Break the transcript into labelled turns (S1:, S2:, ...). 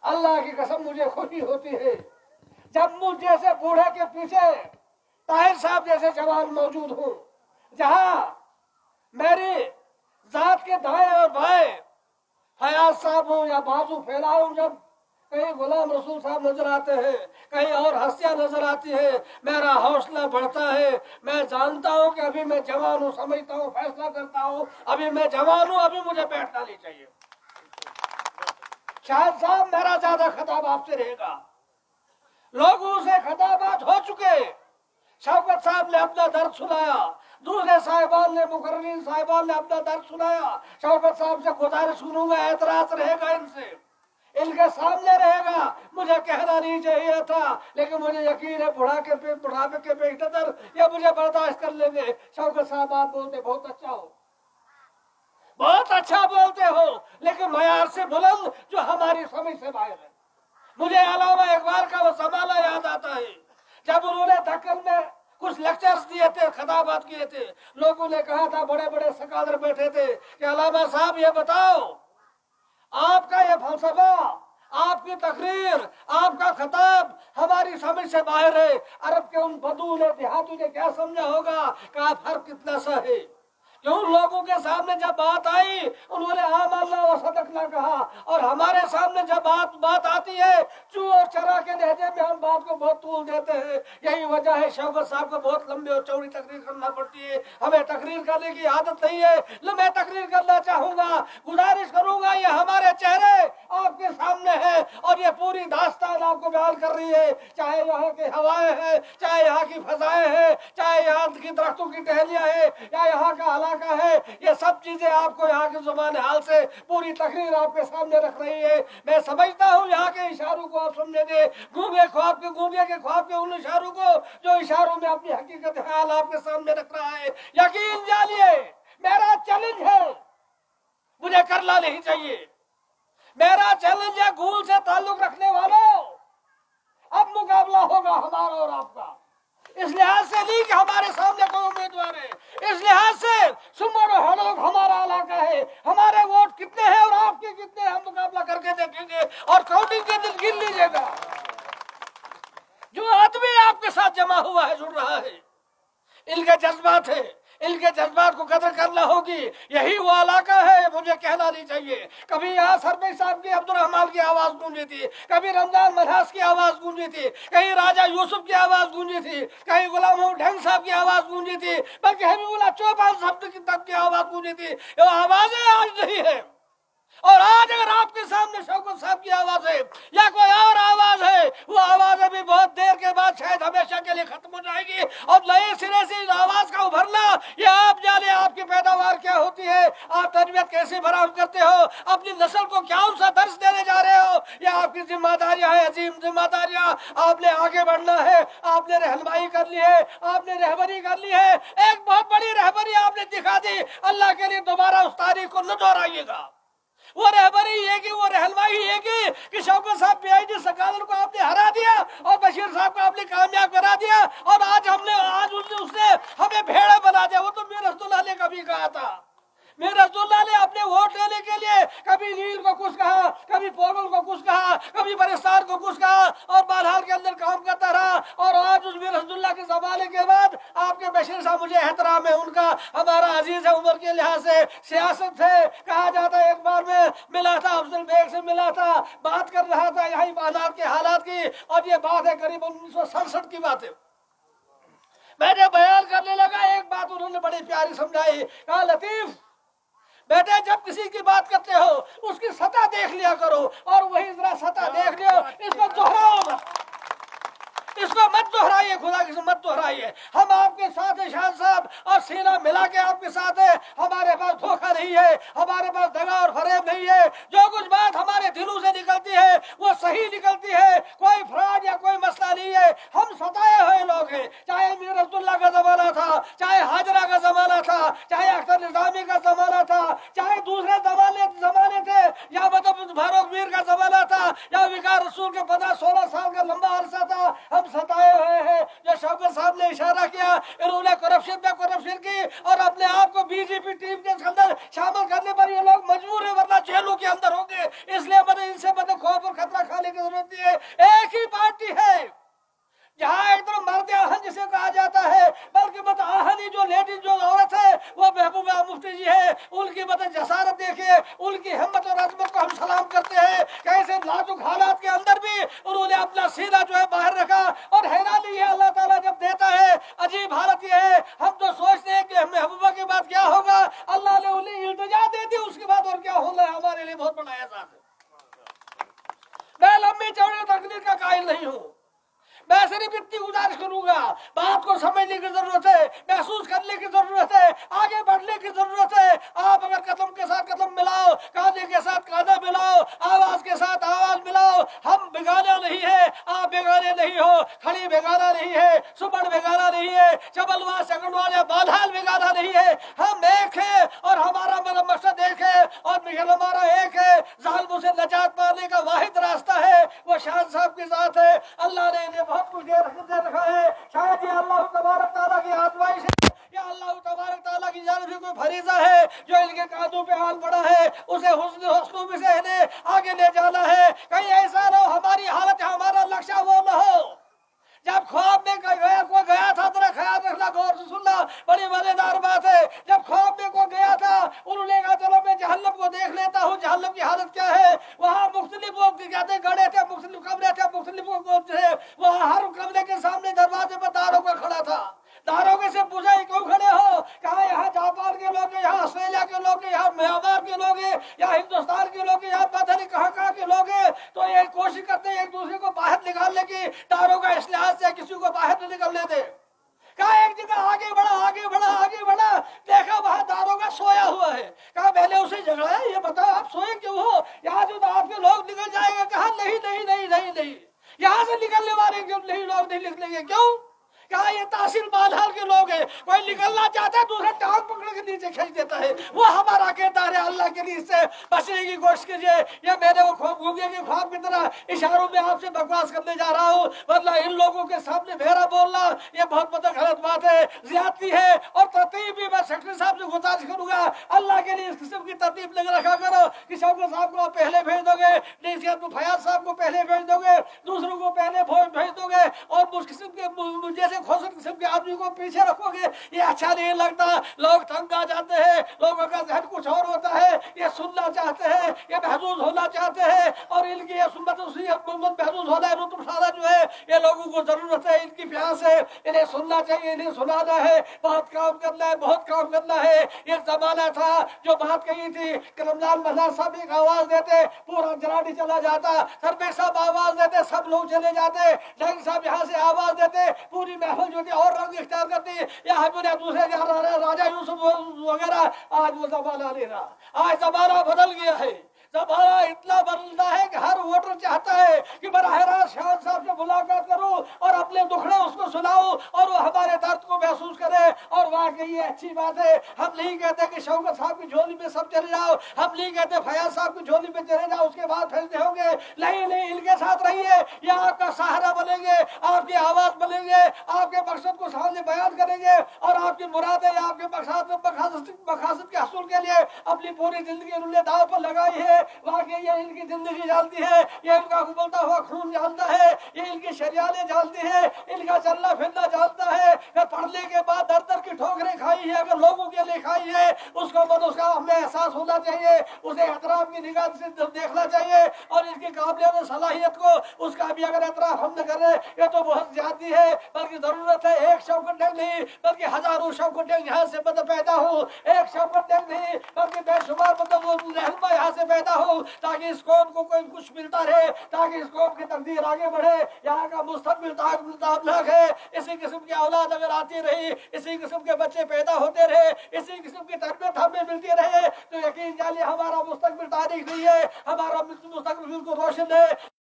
S1: अल्लाह की कसम मुझे खुशी होती है जब मुझ जैसे बूढ़े के पीछे ताहिर साहब जैसे जवान मौजूद हूँ, जहाँ मेरी जात के दाएं और बाएं फयाज साहब हूँ या बाजू फैलाऊं, जब कहीं गुलाम रसूल साहब नजर आते हैं, कहीं और हस्तियां नजर आती है, मेरा हौसला बढ़ता है। मैं जानता हूँ कि अभी मैं जवान हूँ, समझता हूँ, फैसला करता हूँ, अभी मैं जवान हूँ, अभी मुझे बैठना नहीं चाहिए। शाहिद साहब मेरा ज्यादा खिताब आपसे रहेगा, लोगों से खिताबात हो चुके। शौकत साहब ने अपना दर्द सुनाया, दूसरे साहिबान ने, मुकर्रीन साहिबान ने अपना दर्द सुनाया। शौकत साहब से गुजारिश सुनूंगा, एतराज रहेगा इनसे, इनके सामने रहेगा। मुझे कहना नहीं चाहिए था, लेकिन मुझे यकीन है बुढ़ापे के पेश नजर ये मुझे बर्दाश्त कर लेंगे। शौकत साहब आप बोलते बहुत अच्छा हो, बहुत अच्छा बोलते हो, लेकिन मयार से बुलंद जो हमारी समझ से बाहर है। मुझे अलावा इकबाल का वो समाला याद आता है, जब उन्होंने दक्कन में कुछ लेक्चर्स दिए थे, खिताबात किए थे, लोगों ने कहा था, बड़े बड़े सकादर बैठे थे कि अलामा साहब ये बताओ, आपका ये फलसफा, आपकी तकरीर, आपका खिताब हमारी समझ से बाहर है। अरब के उन बदू ने, देहातों ने क्या समझा होगा कि फर्क कितना सा है। क्यों लोगों के सामने जब बात आई उन्होंने आमना व सदकना कहा, और हमारे सामने जब बात आती है चू और चरा के लहजे में हम बात को बहुत तूल देते हैं। यही वजह है शौकत साहब को बहुत लंबी और चौड़ी तकरीर करना पड़ती है। हमें तकरीर करने की आदत नहीं है, मैं तकरीर करना चाहूंगा, गुजारिश करूंगा, ये हमारे चेहरे आपके सामने है और ये पूरी दास्तान आपको बयान कर रही है। चाहे यहाँ की हवाएं हैं, चाहे यहाँ की फजाएं हैं, चाहे यहाँ की दरख्तों की टहलियां हैं, या यहाँ का हालात का है, ये सब चीजें आपको यहाँ के जुबान हाल से पूरी तकरीर आपके सामने रख रही है। मैं समझता हूँ यहाँ के इशारों को आप समझेंगे, गूंगे के ख्वाब के उन इशारों को जो इशारों में अपनी हकीकत हाल आपके सामने रख रहा है। यकीन जानिए मेरा चैलेंज है, मुझे करना नहीं चाहिए। मेरा चैलेंज है गूल से ताल्लुक रखने वालों, अब मुकाबला होगा हमारा और आपका। इस लिहाज से नहीं कि हमारे सामने कोई उम्मीदवार है, इस लिहाज से सुमरो हलोग हमारा इलाका है, हमारे वोट कितने हैं और आपके कितने हैं, हम मुकाबला करके देखेंगे और काउंटिंग के दिन गिन लीजिएगा। जो आदमी आपके साथ जमा हुआ है, जुड़ रहा है, इनके जज्बात है, इनके जज्बात को कदर करना होगी। यही वो इलाका है, मुझे कहना नहीं चाहिए। कभी यहाँ सरपंच साहब की, अब्दुल रहमान की आवाज गूंजी थी, कभी रमजान मनहास की आवाज गूंजी थी, कहीं राजा यूसुफ की आवाज गूंजी थी, कहीं गुलाम ढंग साहब की आवाज गूंजी थी, बल्कि हबीबुल्लाह चौपाल साहब की आवाज गूंजी थी। वो आवाजें आज नहीं है, और आज अगर आपके सामने शौकत साहब की आवाज है या कोई और आवाज है, वो आवाज अभी बहुत देर के बाद शायद हमेशा के लिए खत्म हो जाएगी और नए सिरे से इस आवाज का उभरना, ये आप जाने आपकी पैदावार क्या होती है, आप तरबियत कैसे बरामद करते हो, अपनी नस्ल को क्या सा दर्श देने जा रहे हो, ये आपकी जिम्मेदारियां है, अजीम जिम्मेदारियां। आपने आगे बढ़ना है, आपने रहनुमाई कर ली है, आपने रहबरी कर ली है, एक बहुत बड़ी रहबरी आपने दिखा दी। अल्लाह के लिए दोबारा उस तारीख को न दोहराइएगा। वो रहबरी ये कि वो रहनुमाई ये कि शौकत साहब पीआईडी सकादर को आपने हरा दिया और बशीर साहब को आपने कामयाब करा दिया, और आज उसने हमें भेड़ा बना दिया। वो तो मीर रसूलुल्लाह ने कभी कहा था, मीर रसूलुल्लाह ने अपने वोट लेने के लिए कभी नीर को कुछ कहा, कभी पोगल को कुछ कहा, कभी बरिस्तार को कुछ कहा, और बहरहाल के अंदर काम करता रहा। और आज उस मीर रसूलुल्लाह के जमाने के बाद आपके बशीर साहब, मुझे एहतराम है उनका, हमारा अजीज है उम्र के लिहाज से, सियासत है, कहा जाता है। एक बार मैं मिला था, अफजल बेग से मिला था, बात कर रहा था यही बाजार के हालात की, और ये बात है करीब 1967 की बात है। मैंने बयान करने लगा, एक बात उन्होंने बड़ी प्यारी समझाई, कहा लतीफ बेटे जब किसी की बात करते हो उसकी सतह देख लिया करो, और वही जरा सतह देख लियो, इसको दोहराओ मत, इसको मत दोहराइए, खुदा की मत दोहराइए। हम आपके साथ हैं शाह साहब, और सीना मिला के आपके साथ है। हमारे पास धोखा नहीं है, हमारे पास दगा और फरेब नहीं है। जो कुछ बात हमारे दिलों से निकलती है वो सही निकलती है, कोई फ्रॉड या कोई मसला नहीं है। हम सताए हुए लोग हैं, चाहे मीर अब्दुल्ला का जमाना था, चाहे हाजरा का जमाना था, चाहे अख्तर निजामी का जमाना था, चाहे दूसरे जमाने थे, या मतलब फारूक मीर का जमाना था, या विकार रसूल के 15-16 साल का लंबा अरसा था। हम सताए हुए हैं। जो शौकत साहब ने इशारा किया, इन्होंने करप्शन पे करप्शन की और अपने आप को बीजेपी टीम के अंदर शामिल करने पर ये लोग मजबूर है, वरना जेलों के अंदर होंगे। इसलिए मैंने इनसे खौफ और खतरा खाने जरूरत नहीं है। एक ही पार्टी है जहाँ एकदम मर्द आहन जिसे कहा जाता है, बल्कि मत आहनी जो लेडीज जो औरत है वो महबूबा मुफ्ती जी है। उनकी मत जसारत देखिए, उनकी हिम्मत और अजमत को हम सलाम करते हैं। कैसे नाजुक हालात के अंदर भी उन्होंने अपना सीना जो है बाहर रखा। और हैरानी है अल्लाह ताला जब देता है, अजीब हालत ये है, हम तो सोचते हैं कि महबूबा के बाद क्या होगा, अल्लाह ने उन्हें इल्तिजा दे दी, उसके बाद और क्या होना है हमारे लिए बहुत बड़ा एहसास है। मैं लंबी चौड़ी तकदीर का कायल नहीं हूँ, मैं सिर्फ इतनी गुजारिश करूंगा, बात को समझने की जरूरत है, महसूस करने की जरूरत है, आगे बढ़ने की जरूरत है। आप अगर कदम के साथ कदम मिलाओ, कांधे के साथ कांधा मिलाओ, आवाज के साथ आवाज मिलाओ, हम बेगाना नहीं है, आप बेगाने नहीं हो, खड़ी बेगाना नहीं है, सुबह बेगाना नहीं है, चबलवा सकड़वा या बाधाल बेगाना नहीं है। हम एक है और हमारा मकसद एक है और मिशन हमारा एक है। जालिमों से निजात पाने का वाहिद रास्ता है वो शाह साहब के साथ है। अल्लाह ने इन्हें बहुत कुछ दे रखा है। शायद ये अल्लाह तबारक तआला की आज़माइश है या अल्लाह तबारक तआला की जानिब से कोई फरीज़ा है जो इनके कांधों पे हाल पड़ा है, उसे हुस्न से इन्हें आगे ले जाना है। कहीं ऐसा ना हो हमारी हालत हमारा लक्ष्य वो न हो। जब ख्वाब में कोई गया था तो ख्याल रखना, गौर से सुनना, बड़ी मजेदार बात है। जब ख्वाब में कोई गया था उन्होंने कहा चलो मैं जहन्नम को देख लेता हूँ, जहन्नम की हालत क्या है। वहाँ मुख्तलिफ लोग कहते गड़े थे, मुख्तलिफ कमरे थे, मुख्तलिफ थे। वहाँ हर कमरे के सामने दरवाजे पर दारोगा खड़ा था। दारोगे से पूछा क्यों खड़े हो, कहा यहाँ जापान के लोग हैं, यहाँ ऑस्ट्रेलिया के लोग हैं, यहाँ म्यांमार के लोग हैं, यहाँ हिंदुस्तान के लोग हैं, यहाँ पता नहीं कहाँ के लोग हैं। तो ये कोशिश करते हैं एक दूसरे को बाहर निकालने की, दारोगा इस लिहाज से किसी को बाहर नहीं निकलने दे। कहा एक जगह आगे बढ़ा, आगे बढ़ा, आगे बढ़ा, देखा वहां दारोगा सोया हुआ है। कहा मैंने उसे झगड़ाया, ये बताओ आप सोए क्यों हो, यहाँ जो आपके लोग निकल जाएंगे। कहा नहीं नहीं नहीं नहीं नहीं, यहाँ से निकलने वाले क्यों नहीं, लोग नहीं निकलेंगे। क्यों? कहा ये तहसील बालहाल के लोग हैं, कोई निकलना चाहता है दूसरा टांग पकड़ के नीचे खींच देता है, वो हमारा किरदार है। अल्लाह के लिए इससे बचने की कोशिश कीजिए। ये मैंने वो ख्वाब गूंगे के ख्वाब की तरह इशारों में आपसे बकवास करने जा रहा हूँ, वरना इन लोगों के सामने मेरा बोलना ये बहुत बड़ा गलत बात है, ज्यादती है। और तरतीब भी मैं सेक्रेटरी साहब से गुजारिश करूंगा, अल्लाह के लिए इस किस्म की तरतीब लग रखा करो कि शौकत साहब को आप पहले भेज दोगे, डीसी फयाज साहब को पहले भेज दोगे, दूसरों को पहले भेज दोगे, और उस किस्म के जैसे खोसट किस्म के आदमी को पीछे रखोगे, ये अच्छा नहीं लगता। लोग तंग आ जाते हैं, लोगों का जहन कुछ और होता है, ये सुनना चाहते हैं, ये महसूस होना चाहते हैं, और इनकी ये सुन्नत महसूस होना है, रुतब उठाना जो है ये लोगों को जरूरत है, इनकी प्यास है, इन्हें सुनना चाहिए, इन्हें सुनाना है। बहुत काम करना है, बहुत काम करना है। एक जमाना था जो बात कही थी, करमलाल मल्हार साहब एक आवाज देते पूरा जराडी चला जाता, सरबे साहब आवाज देते सब लोग चले जाते, डंग साहब यहाँ से आवाज देते पूरी महफिल जो थी और रंग इख्तियार करती। यहाँ जो दूसरे राजा यूसुफ वगैरह, आज वो जमाना नहीं रहा, आज जमाना बदल गया है। जमाना इतना बदलता है कि हर वोटर चाहता है कि बराह रास्त शाह साहब से मुलाकात करूं और अपने दुखड़े उसको सुनाऊं और वो हमारे दर्द को महसूस करे। और वाकई ये अच्छी बात है। हम नहीं कहते कि शौकत साहब की झोली में सब चले जाओ, हम नहीं कहते फयाज साहब की झोली में चले जाओ उसके बाद फैलते होंगे, नहीं नहीं, इनके साथ रहिए, ये आपका सहारा बनेंगे, आपकी आवाज बनेंगे, आपके मकसद को सामने बयान करेंगे और आपकी मुरादें आपके मकसद के हसूल के लिए अपनी पूरी जिंदगी उन्होंने दाव पर लगाई है। वाकई ये इनकी जिंदगी जानती है, ये इनका उबलता हुआ खून जानता है, ये इनकी शरियाने जानती है, इनका चलना फिरना जानता है। मैं पढ़ने के बाद दर दर की ठोकरें खाई है, अगर लोगों के लिए खाई है, उसको उसका हमें एहसास होना चाहिए, उसे एहतराम की निगाह से देखना चाहिए और इसकी काबिलियत सलाहियत को उसका भी अगर एहतराम हम न करें ये तो बहुत ज्यादा है। बल्कि जरूरत है एक शौकत डंग नहीं बल्कि हजारों शौकत डंग यहाँ से पैदा हो, एक शौकत डंग नहीं बल्कि बेशुमार रहनुमा यहाँ से पैदा हो, ताकि इस कौम को कोई कुछ मिलता रहे, ताकि इस कौम की तकदीर आगे बढ़े, यहाँ का मुस्तकबिल ताबनाक है। इसी किस्म की औलाद अगर आती रही, इसी किस्म के बच्चे पैदा होते रहे, इसी किस्म की तरबियत हमें मिलती रहे तो यकीन जानिए हमारा मुस्तकबिल तारीख नहीं है, हमारा मुस्तकबिल बिल्कुल रोशन है।